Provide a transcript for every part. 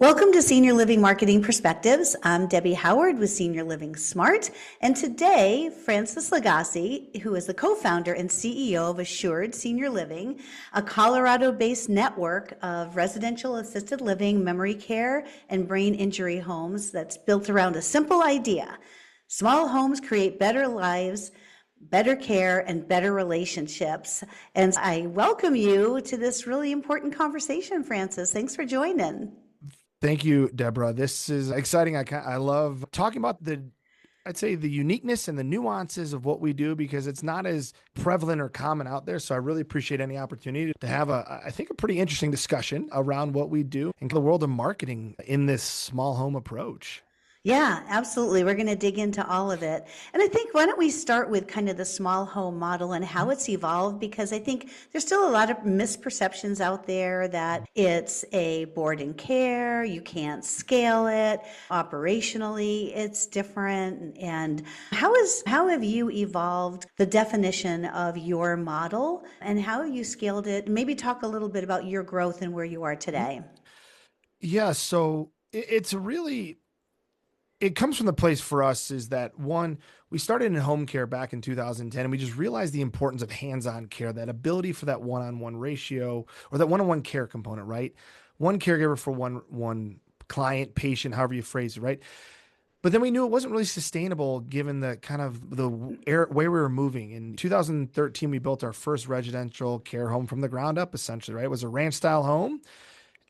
Welcome to Senior Living Marketing Perspectives. I'm Debbie Howard with Senior Living Smart. And today, Francis LeGasse, who is the co-founder and CEO of Assured Senior Living, a Colorado-based network of residential assisted living, memory care, and brain injury homes that's built around a simple idea. Small homes create better lives, better care, and better relationships. And I welcome you to this really important conversation, Francis. Thanks for joining. Thank you, Deborah. This is exciting. I love talking about I'd say the uniqueness and the nuances of what we do because it's not as prevalent or common out there. So I really appreciate any opportunity to have I think a pretty interesting discussion around what we do in the world of marketing in this small home approach. Yeah, absolutely. We're going to dig into all of it. And I think why don't we start with kind of the small home model and how it's evolved? Because I think there's still a lot of misperceptions out there that it's a board and care, you can't scale it, operationally it's different. And how have you evolved the definition of your model and how have you scaled it? Maybe talk a little bit about your growth and where you are today. Yeah, so it's really it comes from the place for us is that one, we started in home care back in 2010, and we just realized the importance of hands-on care, that ability for that one-on-one ratio or that one-on-one care component, right? One caregiver for one client, patient, however you phrase it, right? But then we knew it wasn't really sustainable given the kind of the way we were moving. In 2013, we built our first residential care home from the ground up, essentially, right? It was a ranch style home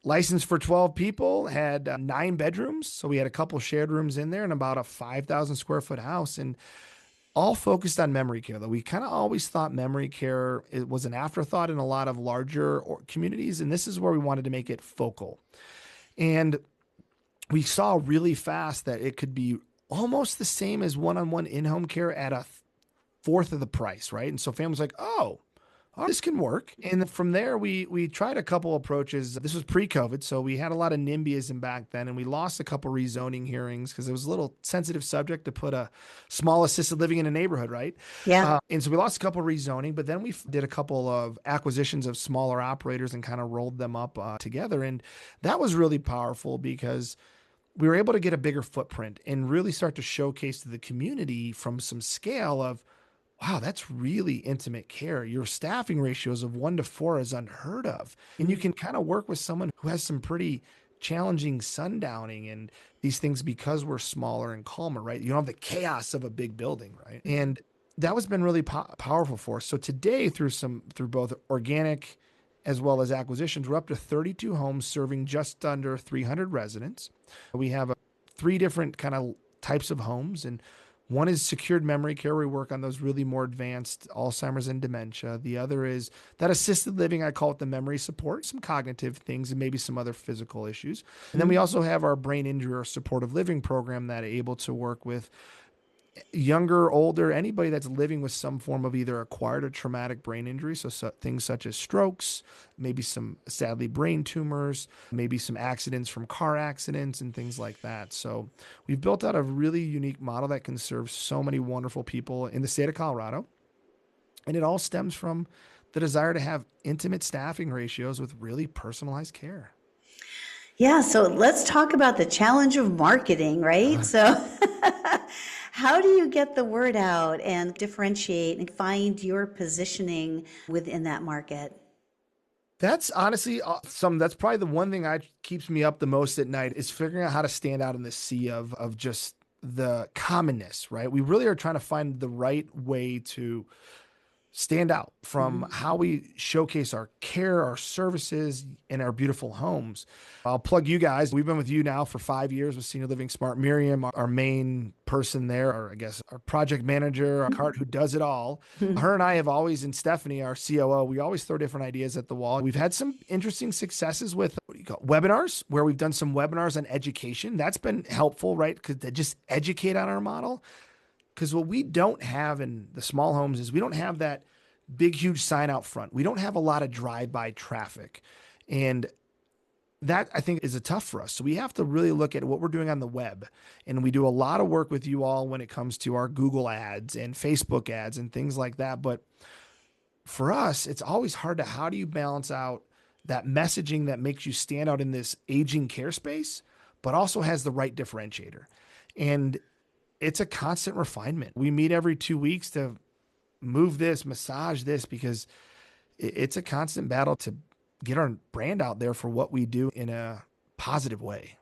licensed for 12 people, had 9 bedrooms. So we had a couple shared rooms in there and about a 5,000 square foot house and all focused on memory care. Though we kind of always thought memory care it was an afterthought in a lot of larger communities. And this is where we wanted to make it focal. And we saw really fast that it could be almost the same as one-on-one in-home care at a fourth of the price, right? And so families like, oh, this can work. And from there, we tried a couple approaches. This was pre-COVID, so we had a lot of NIMBYism back then, and we lost a couple rezoning hearings because it was a little sensitive subject to put a small assisted living in a neighborhood, right? Yeah. And so we lost a couple rezoning, but then we did a couple of acquisitions of smaller operators and kind of rolled them up together. And that was really powerful because we were able to get a bigger footprint and really start to showcase to the community from some scale of, wow, that's really intimate care. Your staffing ratios of 1 to 4 is unheard of. And you can kind of work with someone who has some pretty challenging sundowning and these things because we're smaller and calmer, right? You don't have the chaos of a big building, right? And that was been really powerful for us. So today, through both organic as well as acquisitions, we're up to 32 homes serving just under 300 residents. We have 3 different kind of types of homes, and one is secured memory care. We work on those really more advanced Alzheimer's and dementia. The other is that assisted living. I call it the memory support, some cognitive things and maybe some other physical issues. And then we also have our brain injury or supportive living program that are able to work with younger, older, anybody that's living with some form of either acquired or traumatic brain injury. So things such as strokes, maybe some sadly brain tumors, maybe some accidents from car accidents and things like that. So we've built out a really unique model that can serve so many wonderful people in the state of Colorado. And it all stems from the desire to have intimate staffing ratios with really personalized care. Yeah, so let's talk about the challenge of marketing, right? So, how do you get the word out and differentiate and find your positioning within that market? That's honestly that's probably the one thing that keeps me up the most at night is figuring out how to stand out in the sea of just the commonness, right? We really are trying to find the right way to stand out from Mhm. how we showcase our care, our services, and our beautiful homes. I'll plug you guys. We've been with you now for 5 years with Senior Living Smart. Miriam, our main person there, or I guess our project manager, our cart who does it all. Her and I have always, and Stephanie, our COO, we always throw different ideas at the wall. We've had some interesting successes with what do you call it, webinars, where we've done some webinars on education. That's been helpful, right? Because they just educate on our model. Because what we don't have in the small homes is we don't have that big, huge sign out front. We don't have a lot of drive-by traffic. And that I think is a tough for us. So we have to really look at what we're doing on the web. And we do a lot of work with you all when it comes to our Google ads and Facebook ads and things like that. But for us, it's always hard to how do you balance out that messaging that makes you stand out in this aging care space, but also has the right differentiator. And it's a constant refinement. We meet every 2 weeks to move this, massage this, because it's a constant battle to get our brand out there for what we do in a positive way.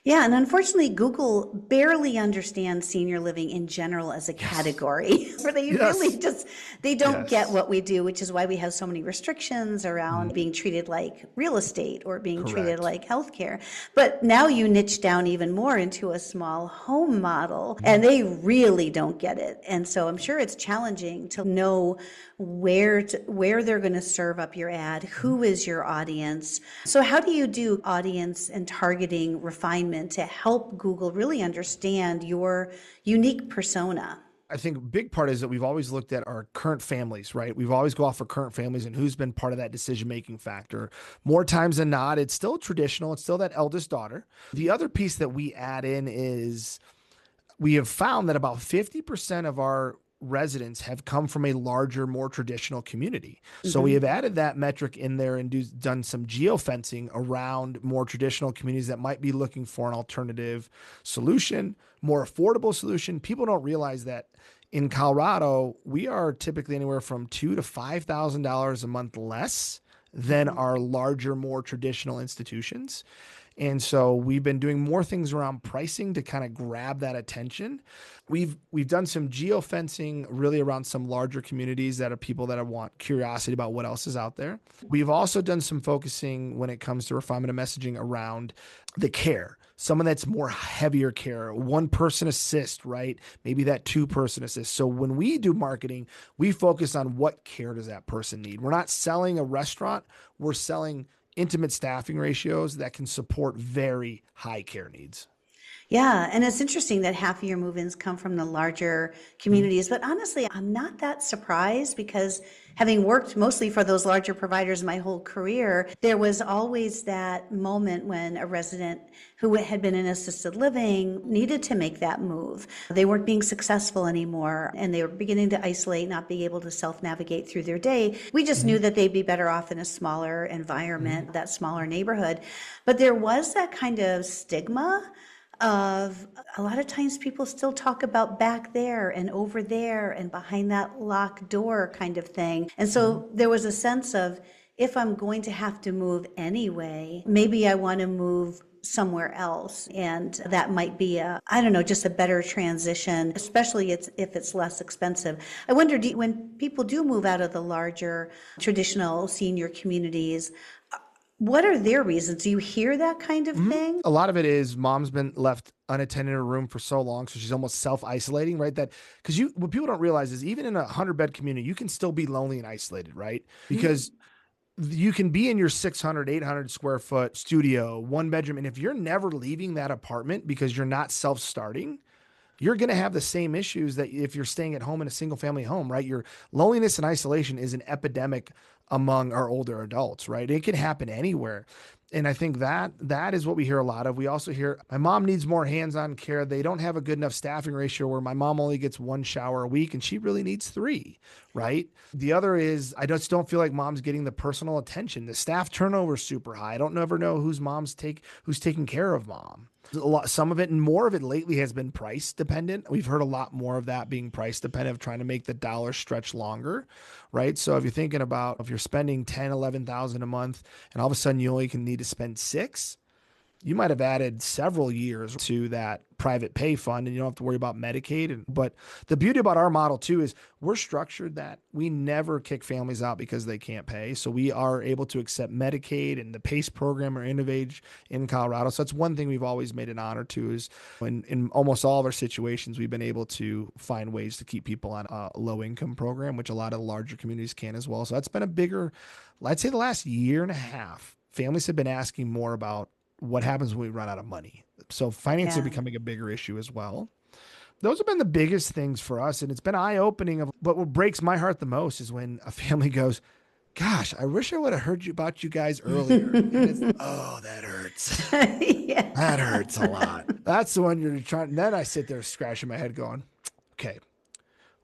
Yeah, and unfortunately, Google barely understands senior living in general as a Yes. category, where they really Yes. just they don't get Yes. what we do, which is why we have so many restrictions around Mhm. being treated like real estate or being treated Correct. like healthcare. But now you niche down even more into a small home model, and Mhm. they really don't get it. And so I'm sure it's challenging to know where they're going to serve up your ad, Mhm. who is your audience. So how do you do audience and targeting refinement to help Google really understand your unique persona? I think a big part is that we've always looked at our current families, right? We've always go off for current families and who's been part of that decision-making factor. More times than not, it's still traditional. It's still that eldest daughter. The other piece that we add in is we have found that about 50% of our residents have come from a larger, more traditional community. So we have Hmm. added that metric in there and done some geofencing around more traditional communities that might be looking for an alternative solution, more affordable solution. People don't realize that in Colorado, we are typically anywhere from $2,000 to $5,000 a month less than our larger, more traditional institutions. And so we've been doing more things around pricing to kind of grab that attention. We've done some geofencing really around some larger communities that are people that want curiosity about what else is out there. We've also done some focusing when it comes to refinement of messaging around the care. Someone that's more heavier care, one person assist, right? Maybe that two person assist. So when we do marketing, we focus on what care does that person need. We're not selling a restaurant, we're selling intimate staffing ratios that can support very high care needs. Yeah, and it's interesting that half of your move-ins come from the larger Mhm. communities, but honestly, I'm not that surprised because having worked mostly for those larger providers my whole career, there was always that moment when a resident who had been in assisted living needed to make that move. They weren't being successful anymore and they were beginning to isolate, not being able to self-navigate through their day. We just knew Mhm. that they'd be better off in a smaller Mhm. environment, that smaller neighborhood. But there was that kind of stigma of a lot of times people still talk about back there and over there and behind that locked door kind of thing. And Mhm. so there was a sense of if I'm going to have to move anyway, maybe I want to move somewhere else. And that might be I don't know, just a better transition, especially if it's less expensive. I wonder, when people do move out of the larger traditional senior communities, what are their reasons? Do you hear that kind of Mhm. thing? A lot of it is mom's been left unattended in a room for so long, so she's almost self-isolating, right? That because what people don't realize is even in a 100-bed community, you can still be lonely and isolated, right? Because you can be in your 600, 800 square foot studio, one bedroom, and if you're never leaving that apartment because you're not self-starting, you're going to have the same issues that if you're staying at home in a single family home, right? Your loneliness and isolation is an epidemic among our older adults, right? It can happen anywhere. And I think that is what we hear a lot of. We also hear my mom needs more hands-on care. They don't have a good enough staffing ratio where my mom only gets one shower a week and she really needs three, right? The other is I just don't feel like mom's getting the personal attention. The staff turnover is super high. I don't ever know who's taking care of mom. Some of it and more of it lately has been price dependent. We've heard a lot more of that being price dependent, of trying to make the dollar stretch longer, right? So if you're thinking about if you're spending 10, 11,000 a month and all of a sudden you only can need to spend six, you might have added several years to that private pay fund and you don't have to worry about Medicaid. But the beauty about our model too is we're structured that we never kick families out because they can't pay. So we are able to accept Medicaid and the PACE program or InnovAge in Colorado. So that's one thing we've always made an honor to is in almost all of our situations, we've been able to find ways to keep people on a low income program, which a lot of the larger communities can as well. So that's been a bigger, I'd say the last year and a half, families have been asking more about what happens when we run out of money. So finances are Yeah. becoming a bigger issue as well. Those have been the biggest things for us. And it's been eye opening. But what breaks my heart the most is when a family goes, gosh, I wish I would have heard about you guys earlier. And it's, oh, that hurts. Yeah. That hurts a lot. That's the one you're trying. Then I sit there scratching my head going, okay,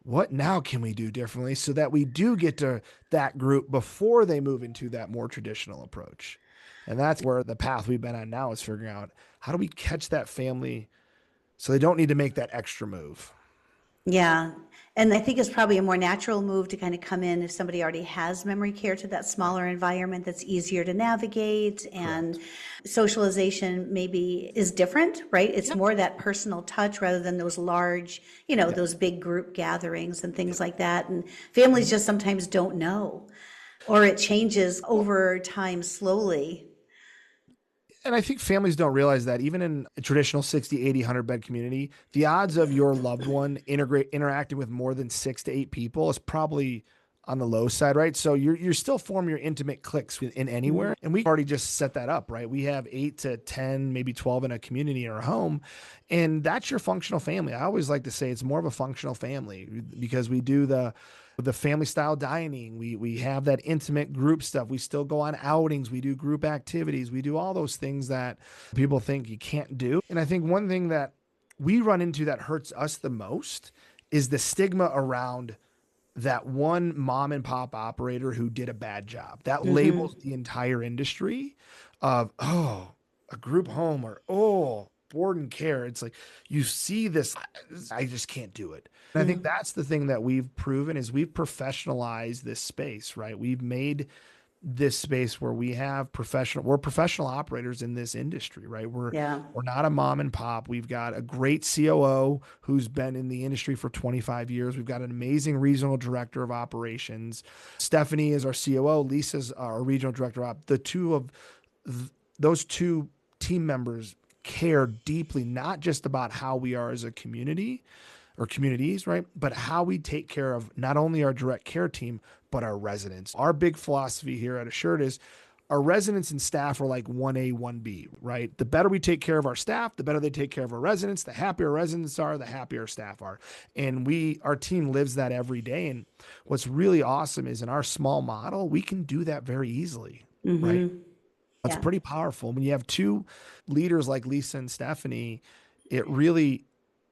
what now can we do differently so that we do get to that group before they move into that more traditional approach? And that's where the path we've been on now is figuring out how do we catch that family so they don't need to make that extra move. Yeah. And I think it's probably a more natural move to kind of come in if somebody already has memory care to that smaller environment that's easier to navigate, and Correct. socialization maybe is different, right? It's Yep. more that personal touch rather than those large, Yep. those big group gatherings and things Yep. like that. And families Mhm. just sometimes don't know, or it changes Well, over time slowly. and I think families don't realize that even in a traditional 60, 80, 100 bed community, the odds of your loved one interacting with more than 6 to 8 people is probably on the low side, right? So you're still forming your intimate cliques in Mhm. anywhere. And we already just set that up, right? We have 8 to 10, maybe 12 in a community or a home. And that's your functional family. I always like to say it's more of a functional family because we do the family style dining. We have that intimate group stuff. We still go on outings. We do group activities. We do all those things that people think you can't do. And I think one thing that we run into that hurts us the most is the stigma around that one mom and pop operator who did a bad job. That labels Mhm. the entire industry of, oh, a group home, or, oh, board and care. It's like you see this, I just can't do it. And I think Mhm. that's the thing that we've proven is we've professionalized this space, right? We've made this space where we're professional operators in this industry, right? Yeah. We're not a mom and pop. We've got a great COO who's been in the industry for 25 years. We've got an amazing regional director of operations. Stephanie is our COO. Lisa's our regional director of op. The two of those two team members care deeply, not just about how we are as a community or communities, right? But how we take care of not only our direct care team, but our residents. Our big philosophy here at Assured is our residents and staff are like 1A, 1B, right? The better we take care of our staff, the better they take care of our residents. The happier residents are, the happier staff are. And our team lives that every day. And what's really awesome is in our small model, we can do that very easily, right? Mhm. It's Yeah. pretty powerful. When you have two leaders like Lisa and Stephanie, it really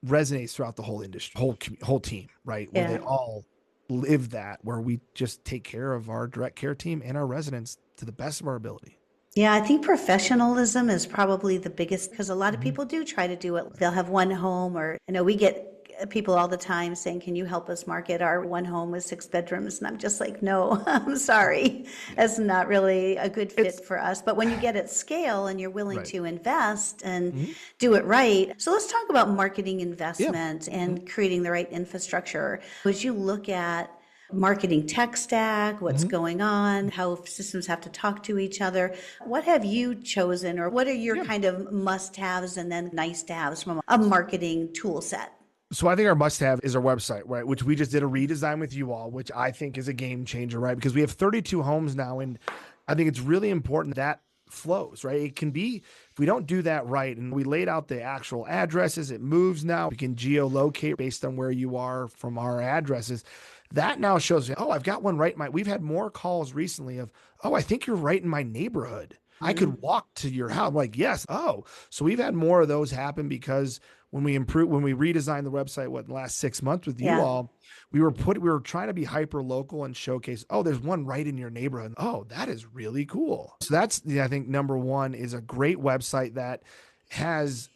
resonates throughout the whole industry, whole team, right? Where they Yeah. all live that, where we just take care of our direct care team and our residents to the best of our ability. Yeah, I think professionalism is probably the biggest because a lot of Mhm. people do try to do it. They'll have one home, or I know we get people all the time saying, "Can you help us market our one home with 6 bedrooms?" And I'm just like, "No, I'm sorry. That's not really a good fit It's for us." But when you get at scale and you're willing right. to invest and Mhm. do it right. So let's talk about marketing Yeah. investment Mhm. and creating the right infrastructure. Would you look at marketing tech stack, what's Mhm. going on, how systems have to talk to each other? What have you chosen, or what are your Yeah. kind of must-haves and then nice-to-haves from a marketing tool set? So I think our must have is our website, right? Which we just did a redesign with you all, which I think is a game changer, right? Because we have 32 homes now. And I think it's really important that flows, right? It can be, if we don't do that right, and we laid out the actual addresses, it moves now. We can geolocate based on where you are from our addresses. That now shows, oh, I've got one right in we've had more calls recently of, oh, I think you're right in my neighborhood. I could Mhm. walk to your house. I'm like, yes. Oh, so we've had more of those happen because when we redesigned the website, in the last 6 months with you Yeah. all, we were trying to be hyper local and showcase, oh, there's one right in your neighborhood. Oh, that is really cool. So that's, yeah, I think number one is a great website that has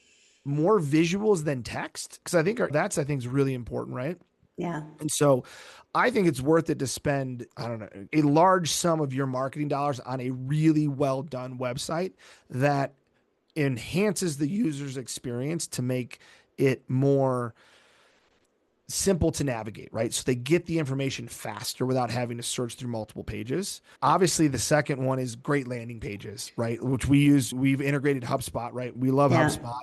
more visuals than text. Cause I think is really important, right? Yeah. And so I think it's worth it to spend, I don't know, a large sum of your marketing dollars on a really well done website that enhances the user's experience to make it more simple to navigate, right? So they get the information faster without having to search through multiple pages. Obviously, the second one is great landing pages, right? Which we've integrated HubSpot, right? We love Yeah. HubSpot.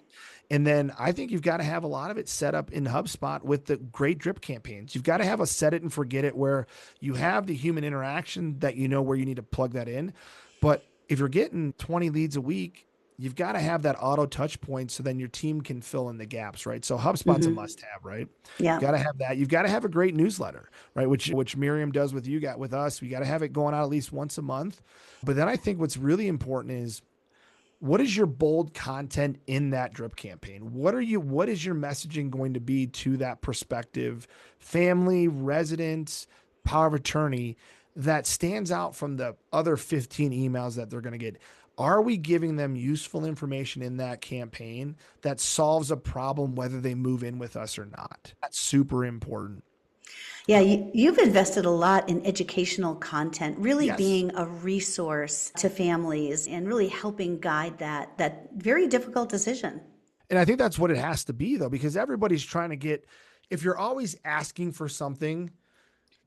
And then I think you've got to have a lot of it set up in HubSpot with the great drip campaigns. You've got to have a set it and forget it where you have the human interaction that you know where you need to plug that in. But if you're getting 20 leads a week, you've got to have that auto touch point so then your team can fill in the gaps, right? So HubSpot's a Hmm. must have, right? You've Yeah. got to have that. You've got to have a great newsletter, right? Which Miriam does with us. We got to have it going out at least once a month. But then I think what's really important is what is your bold content in that drip campaign? What is your messaging going to be to that prospective family, residents, power of attorney that stands out from the other 15 emails that they're going to get? Are we giving them useful information in that campaign that solves a problem, whether they move in with us or not? That's super important. Yeah, you've invested a lot in educational content, really Yes. being a resource to families and really helping guide that very difficult decision. And I think that's what it has to be, though, because everybody's trying to get, if you're always asking for something,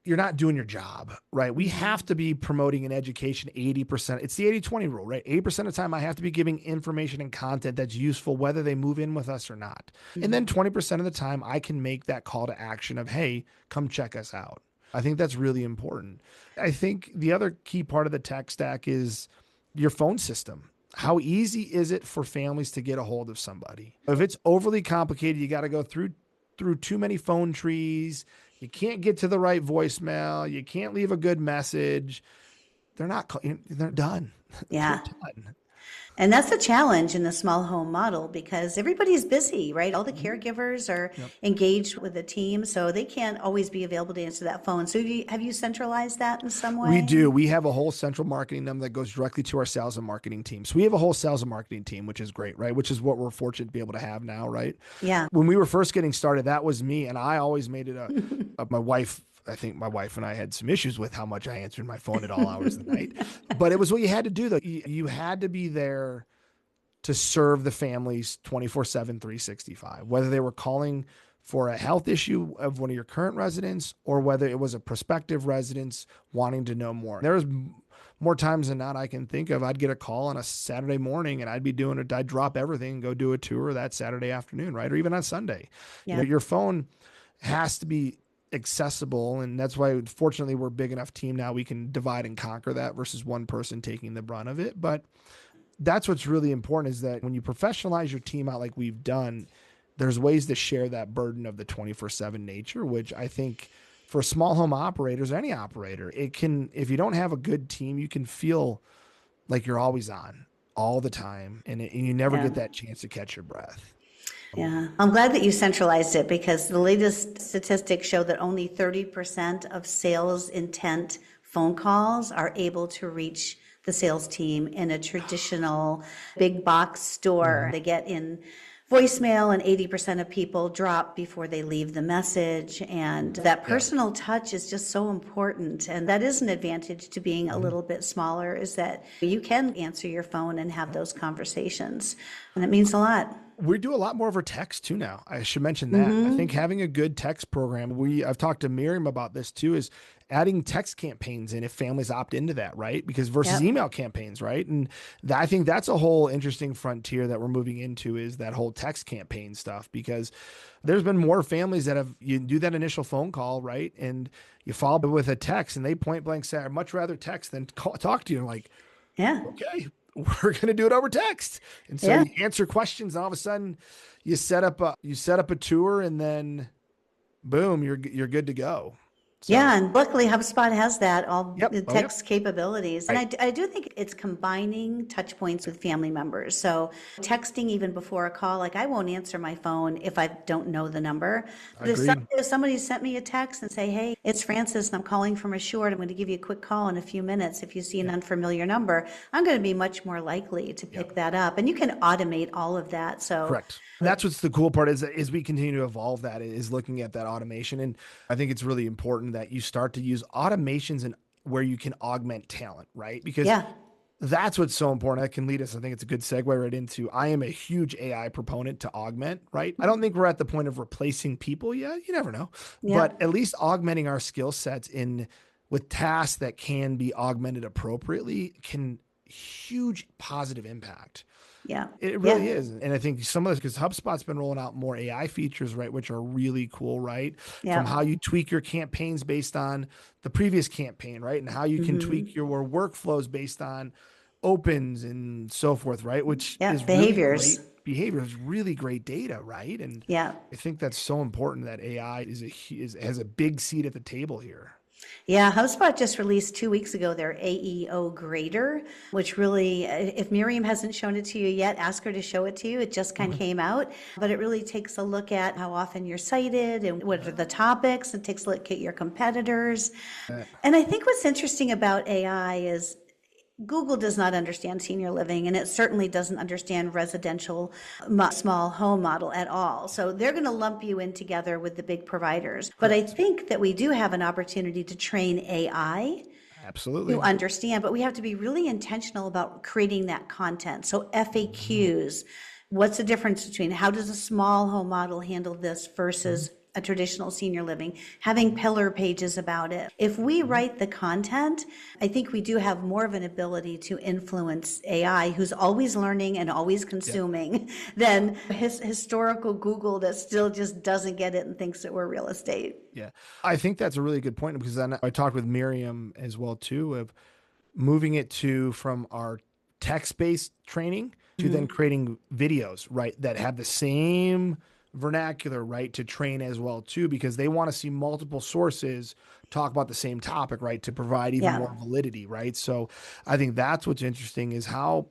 you're not doing your job, right? We have to be promoting an education 80%. It's the 80-20 rule, right? 80% of the time I have to be giving information and content that's useful, whether they move in with us or not. And then 20% of the time I can make that call to action of, hey, come check us out. I think that's really important. I think the other key part of the tech stack is your phone system. How easy is it for families to get a hold of somebody? If it's overly complicated, you got to go through too many phone trees. You can't get to the right voicemail. You can't leave a good message. They're done. They're Yeah. done. And that's a challenge in the small home model because everybody's busy, right? All the caregivers are Yep. engaged with the team, so they can't always be available to answer that phone. So have you centralized that in some We way? do. We have a whole central marketing number that goes directly to our sales and marketing team. So we have a whole sales and marketing team, which is great, right? Which is what we're fortunate to be able to have now, right? Yeah. When we were first getting started, that was me. And I always made it my wife. I think my wife and I had some issues with how much I answered my phone at all hours of the night. But it was what you had to do, though. You had to be there to serve the families 24/7, 365, whether they were calling for a health issue of one of your current residents or whether it was a prospective residents wanting to know more. There was more times than not I can think of. I'd get a call on a Saturday morning and I'd drop everything and go do a tour that Saturday afternoon, right? Or even on Sunday. Yeah. Your phone has to be accessible. And that's why, fortunately, we're a big enough team now we can divide and conquer that versus one person taking the brunt of it. But that's what's really important is that when you professionalize your team out like we've done, there's ways to share that burden of the 24/7 nature, which I think for small home operators, any operator, it can, if you don't have a good team, you can feel like you're always on all the time and you never Yeah. get that chance to catch your breath. Yeah, I'm glad that you centralized it because the latest statistics show that only 30% of sales intent phone calls are able to reach the sales team in a traditional big box store. They get in voicemail and 80% of people drop before they leave the message. And that Yeah. personal touch is just so important. And that is an advantage to being a little bit smaller is that you can answer your phone and have those conversations. And it means a lot. We do a lot more over text too now. I should mention that. I think having a good text program, I've talked to Miriam about this too, is adding text campaigns in if families opt into that, right? Because versus Yep. email campaigns, right? And I think that's a whole interesting frontier that we're moving into is that whole text campaign stuff because there's been more families that you do that initial phone call, right? And you follow up with a text and they point blank say, I'd much rather text than talk to you. Like, Yeah. okay, we're going to do it over text. And so Yeah. you answer questions and all of a sudden you set up a tour and then boom, you're good to go. So, Yeah, and luckily HubSpot has that, all yep. the Oh, yep. text capabilities. And Right. I do think it's combining touch points with family members. So texting even before a call, like I won't answer my phone if I don't know the number. But Agreed. if somebody sent me a text and say, hey, it's Francis and I'm calling from Assured, I'm going to give you a quick call in a few minutes. If you see an unfamiliar number, I'm going to be much more likely to pick that up. And you can automate all of that. So Correct. That's what's the cool part is we continue to evolve that is looking at that automation. And I think it's really important that you start to use automations and where you can augment talent, right? Because yeah, that's what's so important. That can lead us. I think it's a good segue right into I am a huge AI proponent to augment, right? I don't think we're at the point of replacing people yet. You never know. yeah, But at least augmenting our skill sets with tasks that can be augmented appropriately can huge positive impact. yeah, It yeah, really is. And I think some of this, because HubSpot's been rolling out more AI features, right, which are really cool, right? From yeah. how you tweak your campaigns based on the previous campaign, right? And how you can tweak your workflows based on opens and so forth, right? Which Yeah, is really behaviors. great behavior, is really great data, right? And Yeah. I think that's so important that AI has a big seat at the table here. Yeah, HubSpot just released 2 weeks ago their AEO grader, which really, if Miriam hasn't shown it to you yet, ask her to show it to you. It just kind of came out, but it really takes a look at how often you're cited and what are the topics. It takes a look at your competitors. Uh, And I think what's interesting about AI is Google does not understand senior living, and it certainly doesn't understand residential small home model at all. So they're going to lump you in together with the big providers. But I Correct. think that we do have an opportunity to train AI to Absolutely. understand, but we have to be really intentional about creating that content. So FAQs, what's the difference between how does a small home model handle this versus a traditional senior living, having pillar pages about it. If we write the content, I think we do have more of an ability to influence AI, who's always learning and always consuming, than historical Google that still just doesn't get it and thinks that we're real estate. Yeah. I think that's a really good point because then I talked with Miriam as well too of moving it to from our text-based training to then creating videos, right, that have the same vernacular, right, to train as well too, because they want to see multiple sources talk about the same topic, right, to provide even Yeah. more validity, right? So I think that's what's interesting is how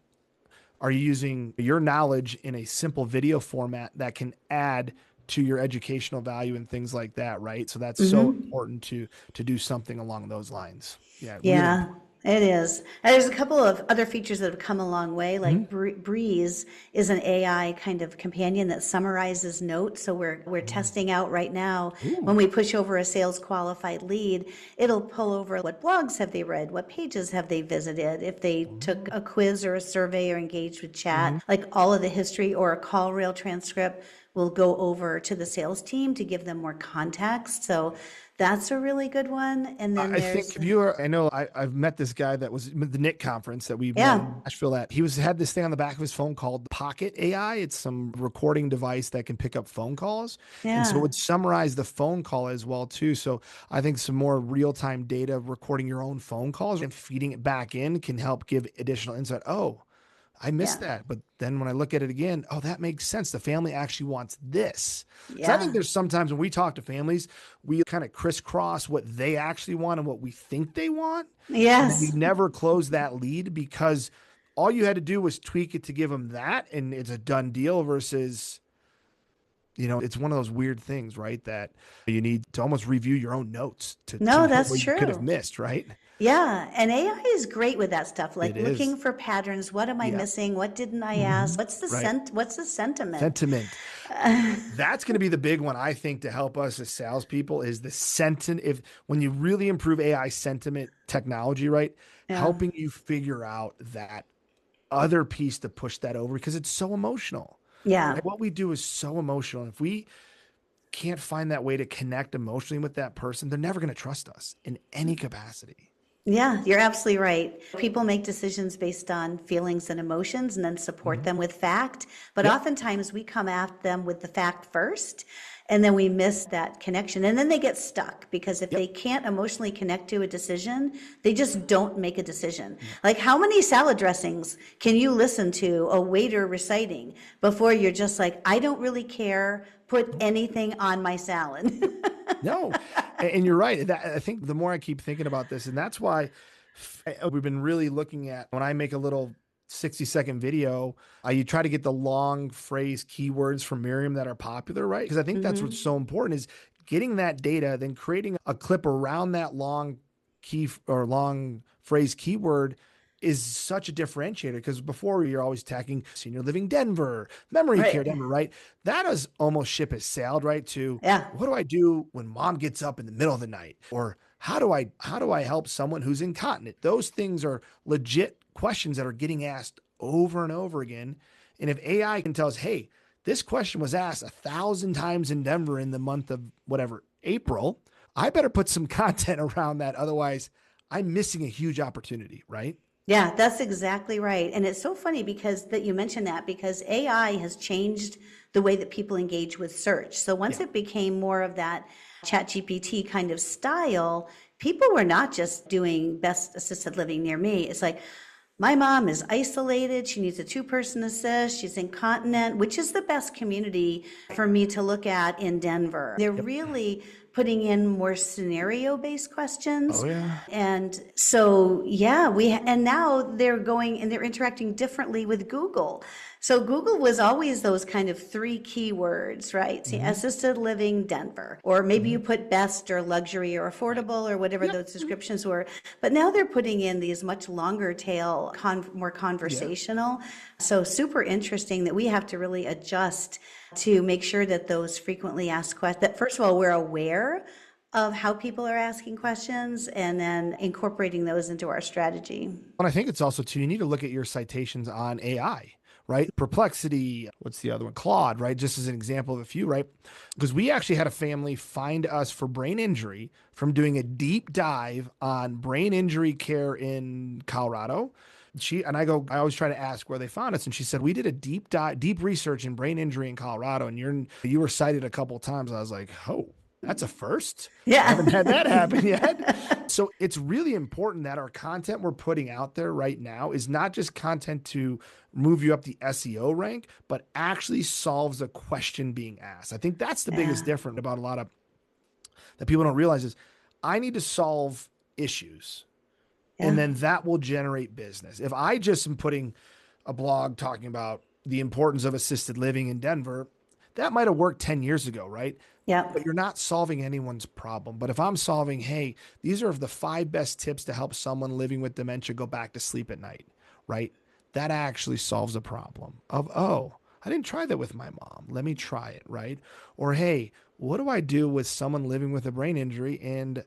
are you using your knowledge in a simple video format that can add to your educational value and things like that, right? So that's so important to do something along those lines. Yeah, really Yeah, important. it is. And there's a couple of other features that have come a long way, Mhm. like Breeze is an AI kind of companion that summarizes notes. So we're testing out right now. When Ooh. we push over a sales qualified lead, it'll pull over what blogs have they read, what pages have they visited, if they took a quiz or a survey or engaged with chat, Mhm. like all of the history or a call reel transcript will go over to the sales team to give them more context. So that's a really good one. And then I think there's, if you are, I know I've met this guy that was at the NIC conference that we've met yeah. in Nashville at. He had this thing on the back of his phone called Pocket AI. It's some recording device that can pick up phone calls. And so it Yeah, would summarize the phone call as well too. So I think some more real-time data of recording your own phone calls and feeding it back in can help give additional insight. Oh, I missed yeah, that. But then when I look at it again, oh, that makes sense. The family actually wants this. Because I think yeah, there's sometimes when we talk to families, we kind of crisscross what they actually want and what we think they want. And then we yes, never close that lead because all you had to do was tweak it to give them that and it's a done deal versus, it's one of those weird things, right? That you need to almost review your own notes to no, know that's what you could have true. missed, right? Yeah, and AI is great with that stuff, It like is. looking for patterns. What am I Yeah. missing? What didn't I ask? Right. What's the sentiment? Sentiment. That's going to be the big one, I think, to help us as salespeople is the sentiment. If when you really improve AI sentiment technology, right, Yeah, helping you figure out that other piece to push that over because it's so emotional. yeah. Right? What we do is so emotional. If we can't find that way to connect emotionally with that person, they're never going to trust us in any capacity. Yeah, you're absolutely right. People make decisions based on feelings and emotions and then support Mhm. them with fact. But Yep. oftentimes we come at them with the fact first and then we miss that connection. And then they get stuck because if Yep. they can't emotionally connect to a decision, they just don't make a decision. Yep. Like, how many salad dressings can you listen to a waiter reciting before you're just like, I don't really care, put anything on my salad? No, and you're right. I think the more I keep thinking about this, and that's why we've been really looking at when I make a little 60-second video, you try to get the long phrase keywords from Miriam that are popular, right? Because I think that's what's so important is getting that data, then creating a clip around that long key or long phrase keyword is such a differentiator because before you're always attacking senior living Denver, memory care Right. Denver, right? That is almost ship has sailed, right? To Yeah. what do I do when mom gets up in the middle of the night? Or how do I help someone who's incontinent? Those things are legit questions that are getting asked over and over again. And if AI can tell us, hey, this question was asked 1,000 times in Denver in the month of whatever, April, I better put some content around that. Otherwise, I'm missing a huge opportunity, right? Yeah, that's exactly right. And it's so funny because that you mentioned that because AI has changed the way that people engage with search. So once Yeah. it became more of that chat GPT kind of style, people were not just doing best assisted living near me. It's like, my mom is isolated. She needs a two-person assist. She's incontinent. Which is the best community for me to look at in Denver? They're Yep. really putting in more scenario-based questions. Oh yeah. And so, yeah, and now they're going and they're interacting differently with Google. So Google was always those kind of three keywords, right? See, assisted living, Denver, or maybe you put best or luxury or affordable or whatever those descriptions were. But now they're putting in these much longer tail, more conversational. So super interesting that we have to really adjust to make sure that those frequently asked questions, that first of all, we're aware of how people are asking questions and then incorporating those into our strategy. And I think it's also too, you need to look at your citations on AI, right? Perplexity, what's the other one? Claude, right? Just as an example of a few, right? Because we actually had a family find us for brain injury from doing a deep dive on brain injury care in Colorado. I always try to ask where they found us. And she said, we did a deep research in brain injury in Colorado. And you were cited a couple of times. I was like, oh, that's a first. Yeah. I haven't had that happen yet. So it's really important that our content we're putting out there right now is not just content to move you up the SEO rank, but actually solves a question being asked. I think that's the biggest difference about a lot of that people don't realize is I need to solve issues. And then that will generate business. If I just am putting a blog talking about the importance of assisted living in Denver, that might have worked 10 years ago, right? Yeah. But you're not solving anyone's problem. But if I'm solving, hey, these are the 5 best tips to help someone living with dementia go back to sleep at night, right? That actually solves a problem of, oh, I didn't try that with my mom. Let me try it, right? Or, hey, what do I do with someone living with a brain injury and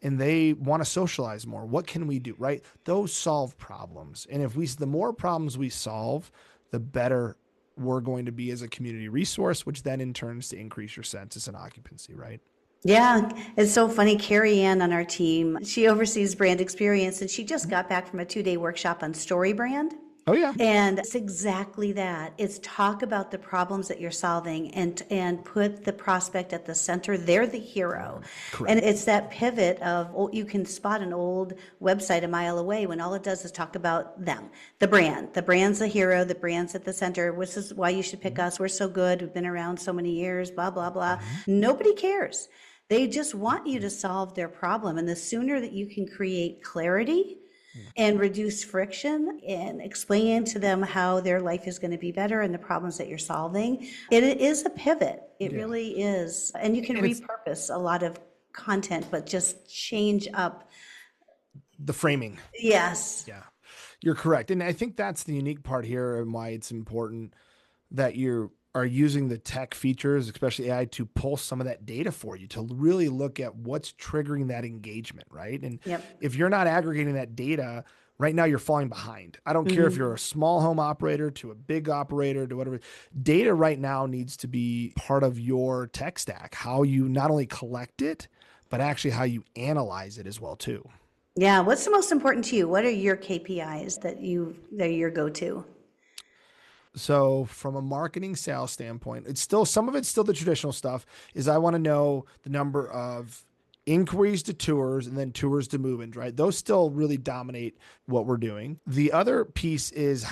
they want to socialize more? What can we do, right? Those solve problems. And the more problems we solve, the better we're going to be as a community resource, which then in turn is to increase your census and occupancy, right? Yeah, it's so funny. Carrie Ann on our team, she oversees brand experience, and she just got back from a 2-day workshop on story brand. Oh yeah. And it's exactly that. It's talk about the problems that you're solving and put the prospect at the center. They're the hero. Correct. And it's that pivot of, you can spot an old website a mile away when all it does is talk about them, the brand. The brand's the hero, the brand's at the center. This is why you should pick us. We're so good. We've been around so many years, blah, blah, blah. Nobody cares. They just want you to solve their problem. And the sooner that you can create clarity and reduce friction and explain to them how their life is going to be better and the problems that you're solving, it is a pivot. It really is. And you can repurpose a lot of content, but just change up the framing. Yes. Yeah, you're correct. And I think that's the unique part here and why it's important that you are using the tech features, especially AI, to pull some of that data for you, to really look at what's triggering that engagement, right? And if you're not aggregating that data, right now you're falling behind. I don't care if you're a small home operator to a big operator to whatever. Data right now needs to be part of your tech stack, how you not only collect it, but actually how you analyze it as well too. Yeah. What's the most important to you? What are your KPIs that are your go-to? So from a marketing sales standpoint, some of it's still the traditional stuff is I want to know the number of inquiries to tours and then tours to move-ins, right? Those still really dominate what we're doing. The other piece is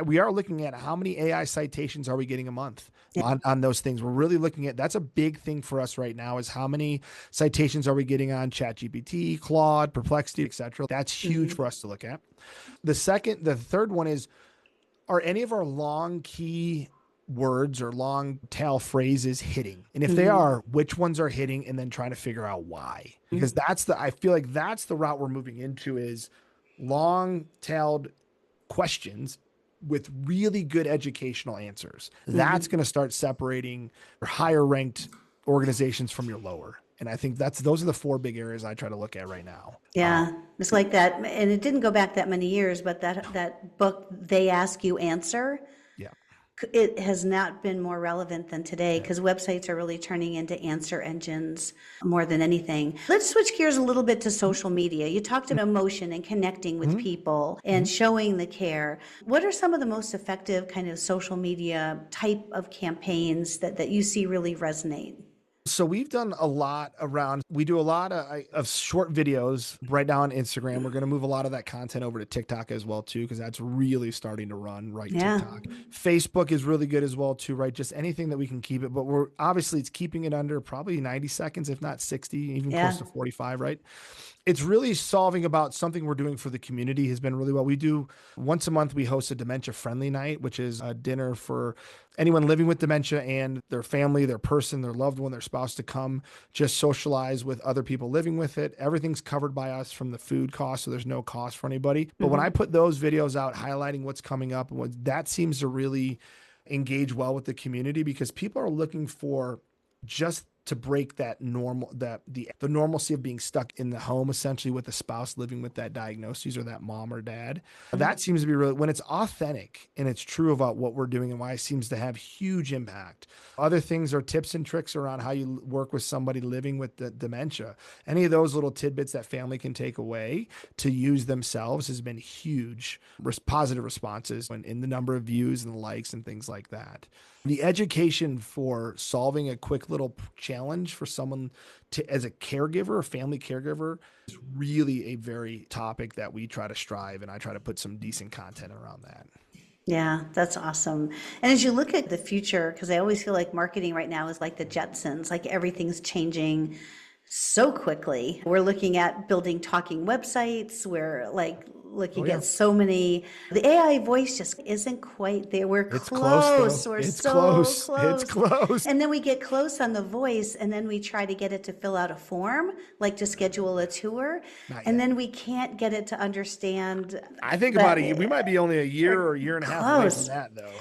we are looking at how many AI citations are we getting a month on those things. We're really looking at, that's a big thing for us right now is how many citations are we getting on ChatGPT, Claude, Perplexity, et cetera. That's huge for us to look at. The third one is, are any of our long key words or long tail phrases hitting? And if they are, which ones are hitting, and then trying to figure out why? Because I feel like that's the route we're moving into is long tailed questions with really good educational answers. That's going to start separating your higher ranked organizations from your lower. And I think those are the 4 big areas I try to look at right now. Yeah, it's like that. And it didn't go back that many years, but that book, They Ask You Answer, it has not been more relevant than today because websites are really turning into answer engines more than anything. Let's switch gears a little bit to social media. You talked about emotion and connecting with people and showing the care. What are some of the most effective kind of social media type of campaigns that you see really resonate? So we've done a lot around, we do a lot of short videos right now on Instagram. We're going to move a lot of that content over to TikTok as well too, because that's really starting to run, right? Yeah. TikTok. Facebook is really good as well too, right? Just anything that we can keep it, but we're obviously it's keeping it under probably 90 seconds, if not 60, even close Yeah. to 45, right? It's really solving about something we're doing for the community has been really well. We do once a month, we host a dementia friendly night, which is a dinner for anyone living with dementia and their family, their person, their loved one, their spouse to come just socialize with other people living with it. Everything's covered by us from the food cost, so there's no cost for anybody. But when I put those videos out highlighting what's coming up, and what that seems to really engage well with the community because people are looking for just to break that the normalcy of being stuck in the home essentially with a spouse living with that diagnosis or that mom or dad. That seems to be really when it's authentic and it's true about what we're doing and why it seems to have huge impact. Other things are tips and tricks around how you work with somebody living with the dementia. Any of those little tidbits that family can take away to use themselves has been huge positive responses in the number of views and likes and things like that. The education for solving a quick little challenge for someone to, as a caregiver, a family caregiver, is really a very topic that we try to strive, and I try to put some decent content around that. Yeah, that's awesome. And as you look at the future, because I always feel like marketing right now is like the Jetsons, like everything's changing so quickly. We're looking at building talking websites. We're like looking Yeah. at so many. The AI voice just isn't quite there. We're It's close, close. though. We're It's so close. It's close. close. And then we get close on the voice, and then we try to get it to fill out a form, like to schedule a tour. Not And yet. then we can't get it to understand I think about that a year. We might be only a year or a year and a half away from close. that, though.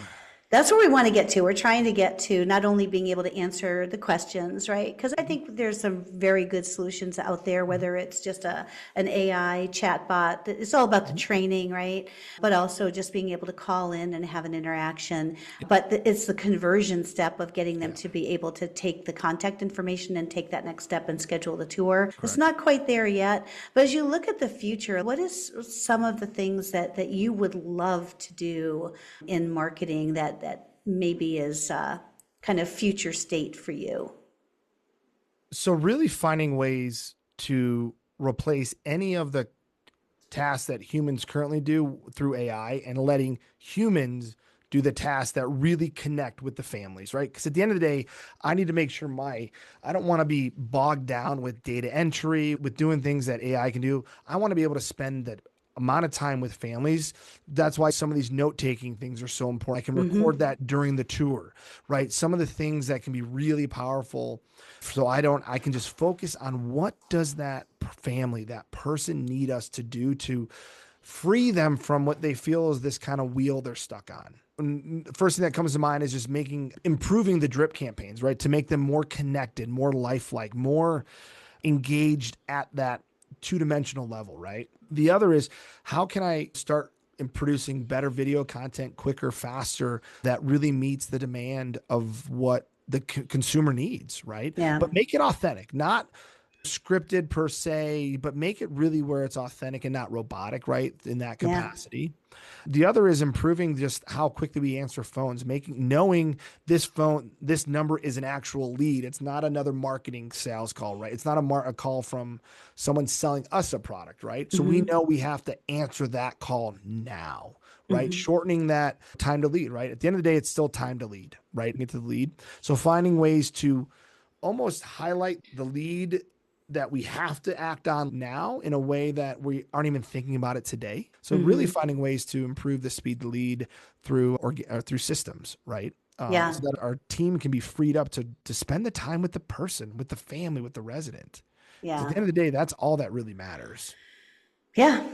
That's where we want to get to. We're trying to get to not only being able to answer the questions, right? Because I think there's some very good solutions out there, whether it's just an AI chatbot. It's all about the training, right? But also just being able to call in and have an interaction. But it's the conversion step of getting them to be able to take the contact information and take that next step and schedule the tour. It's not quite there yet. But as you look at the future, what is some of the things that you would love to do in marketing that maybe is kind of future state for you? So really finding ways to replace any of the tasks that humans currently do through AI and letting humans do the tasks that really connect with the families, right? Because at the end of the day, I need to make sure I don't want to be bogged down with data entry, with doing things that AI can do. I want to be able to spend that amount of time with families. That's why some of these note-taking things are so important. I can record that during the tour, right? Some of the things that can be really powerful. So I can just focus on what does that family, that person need us to do to free them from what they feel is this kind of wheel they're stuck on. And the first thing that comes to mind is just improving the drip campaigns, right? To make them more connected, more lifelike, more engaged at that two-dimensional level, right? The other is how can I start in producing better video content quicker, faster, that really meets the demand of what the consumer needs, right? Yeah. But make it authentic, not scripted per se, but make it really where it's authentic and not robotic, right? In that capacity. The other is improving just how quickly we answer phones, knowing this number is an actual lead. It's not another marketing sales call, right? It's not a call from someone selling us a product, right? So we know we have to answer that call now, right? Shortening that time to lead, right? At the end of the day, it's still time to lead, right? Get to the lead. So finding ways to almost highlight the lead that we have to act on now in a way that we aren't even thinking about it today. So really finding ways to improve the speed to lead through through systems, right? Yeah. So that our team can be freed up to spend the time with the person, with the family, with the resident. Yeah. At the end of the day, that's all that really matters. Yeah.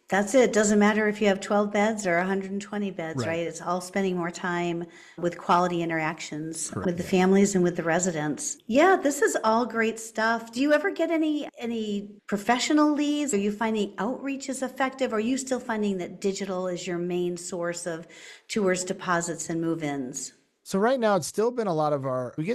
That's it. Doesn't matter if you have 12 beds or 120 beds, Right. right? It's all spending more time with quality interactions Correct. with the families and with the residents. Yeah, this is all great stuff. Do you ever get any professional leads? Are you finding outreach is effective? Or are you still finding that digital is your main source of tours, deposits, and move-ins? So right now it's still been a lot of we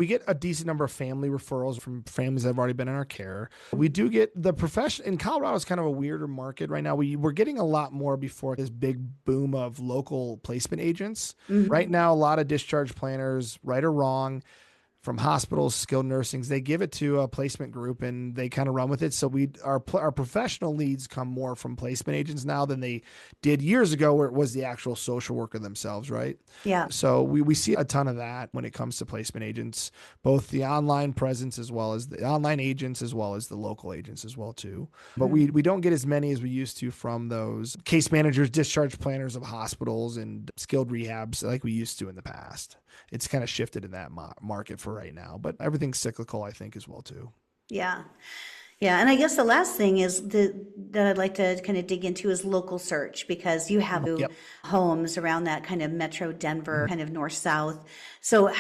get a decent number of family referrals from families that have already been in our care. We do get the profession in Colorado is kind of a weirder market right now. We're getting a lot more before this big boom of local placement agents. Right now, a lot of discharge planners, right or wrong, from hospitals, skilled nursings. They give it to a placement group and they kind of run with it. So our professional leads come more from placement agents now than they did years ago, where it was the actual social worker themselves, right? Yeah. So we see a ton of that when it comes to placement agents, both the online presence as well as the online agents, as well as the local agents as well too. But we don't get as many as we used to from those case managers, discharge planners of hospitals and skilled rehabs like we used to in the past. It's kind of shifted in that market for right now, but everything's cyclical, I think, as well too. Yeah. Yeah. And I guess the last thing is that I'd like to kind of dig into is local search, because you have Yep. homes around that kind of metro Denver, kind of north south. So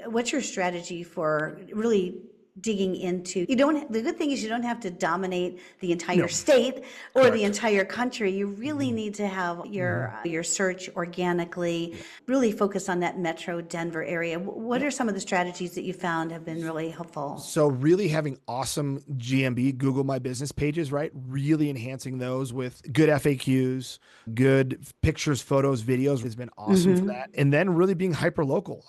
what's your strategy for really digging into, the good thing is you don't have to dominate the entire No. state or the Correct. entire country. You really need to have your search organically, really focus on that metro Denver area. What are some of the strategies that you found have been really helpful? So really having awesome GMB, Google My Business pages, right? Really enhancing those with good FAQs, good pictures, photos, videos has been awesome for that. And then really being hyper local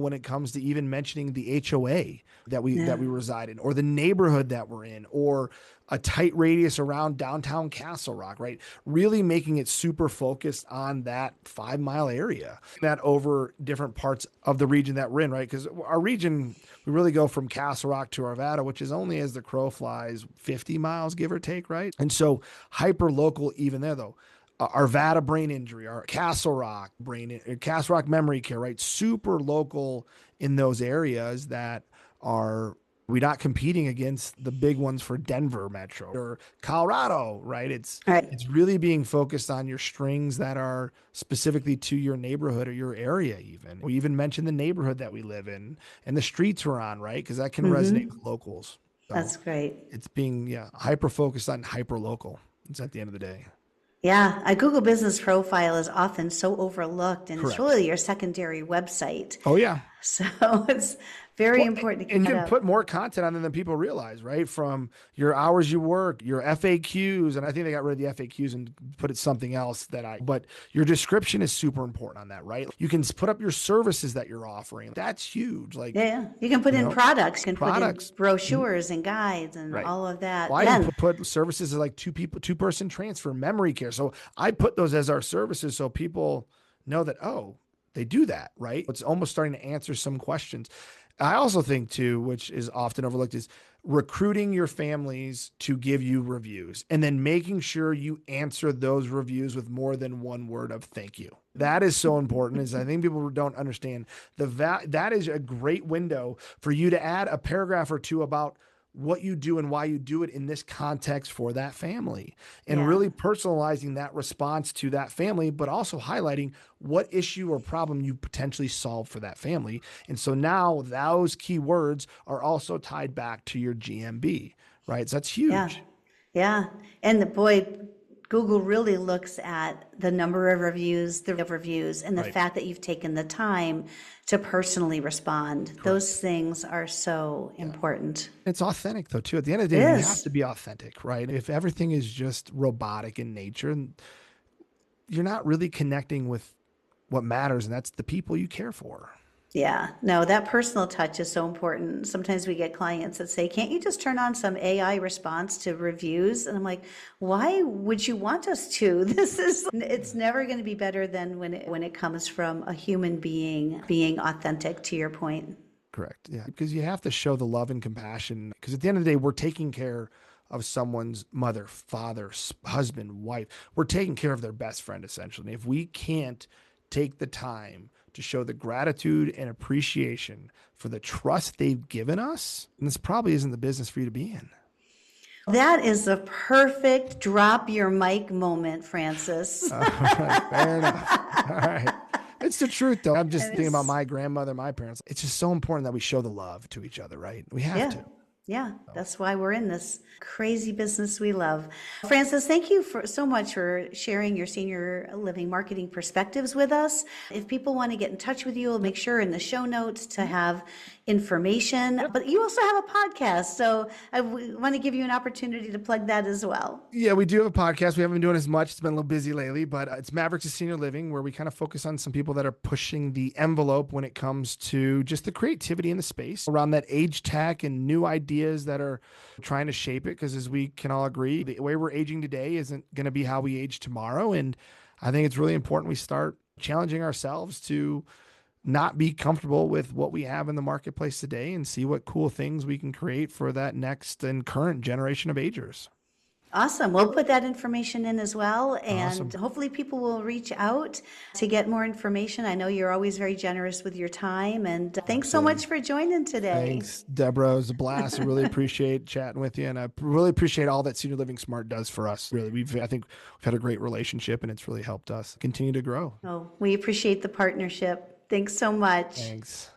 when it comes to even mentioning the HOA that we reside in, or the neighborhood that we're in, or a tight radius around downtown Castle Rock, right? Really making it super focused on that 5 mile area, that over different parts of the region that we're in, right? Because our region, we really go from Castle Rock to Arvada, which is only, as the crow flies, 50 miles, give or take, right? And so hyper local even there though. Arvada brain injury, our Castle Rock Castle Rock memory care, right? Super local in those areas that we're not competing against the big ones for Denver Metro or Colorado, right? It's really being focused on your strings that are specifically to your neighborhood or your area even. We even mentioned the neighborhood that we live in and the streets we're on, right? Because that can resonate with locals. So That's great. it's being hyper focused on hyper local. It's at the end of the day. Yeah, a Google Business Profile is often so overlooked, and it's Correct. really your secondary website. Oh yeah. So it's very important to keep And you that can up. put more content on there than people realize, right? From your hours you work, your FAQs, and I think they got rid of the FAQs and put it something else but your description is super important on that, right? You can put up your services that you're offering. That's huge. Like, Yeah, you can put in products, you can products. put in brochures and guides and Right. all of that. Well, I Then, even put services as like two-person transfer, memory care. So I put those as our services so people know that, oh, they do that, right? It's almost starting to answer some questions. I also think too, which is often overlooked, is recruiting your families to give you reviews and then making sure you answer those reviews with more than one word of thank you. That is so important, is I think people don't understand that is a great window for you to add a paragraph or two about what you do and why you do it in this context for that family, and really personalizing that response to that family, but also highlighting what issue or problem you potentially solve for that family. And so now those key words are also tied back to your GMB, right? So that's huge. yeah. And boy, Google really looks at the number of reviews, and the fact that you've taken the time to personally respond. Correct. Those things are so important. It's authentic though, too. At the end of the day, you have to be authentic, right? If everything is just robotic in nature, you're not really connecting with what matters, and that's the people you care for. Yeah, no, that personal touch is so important. Sometimes we get clients that say, can't you just turn on some AI response to reviews? And I'm like, why would you want us to? It's never going to be better than when it comes from a human being authentic, to your point. Correct. Yeah. Because you have to show the love and compassion, because at the end of the day, we're taking care of someone's mother, father, husband, wife. We're taking care of their best friend, essentially. And if we can't take the time to show the gratitude and appreciation for the trust they've given us, and this probably isn't the business for you to be in. That is the perfect drop your mic moment, Francis. All right, fair enough. All right. It's the truth, though. I'm just thinking about my grandmother, my parents. It's just so important that we show the love to each other, right? We have to. Yeah, that's why we're in this crazy business we love. Francis, thank you so much for sharing your senior living marketing perspectives with us. If people want to get in touch with you, we'll make sure in the show notes to have information. Yep. But you also have a podcast, so I want to give you an opportunity to plug that as well. Yeah, we do have a podcast. We haven't been doing as much. It's been a little busy lately, but it's Mavericks of Senior Living, where we kind of focus on some people that are pushing the envelope when it comes to just the creativity in the space around that age tech and new ideas that are trying to shape it. Because as we can all agree, the way we're aging today isn't going to be how we age tomorrow. And I think it's really important we start challenging ourselves to not be comfortable with what we have in the marketplace today and see what cool things we can create for that next and current generation of agers. Awesome. We'll put that information in as well, and Awesome. hopefully people will reach out to get more information. I know you're always very generous with your time, and thanks so Absolutely. much for joining today. Thanks, Deborah. It was a blast. I really appreciate chatting with you, and I really appreciate all that Senior Living Smart does for us. Really, I think we've had a great relationship, and it's really helped us continue to grow. Oh, we appreciate the partnership. Thanks so much. Thanks.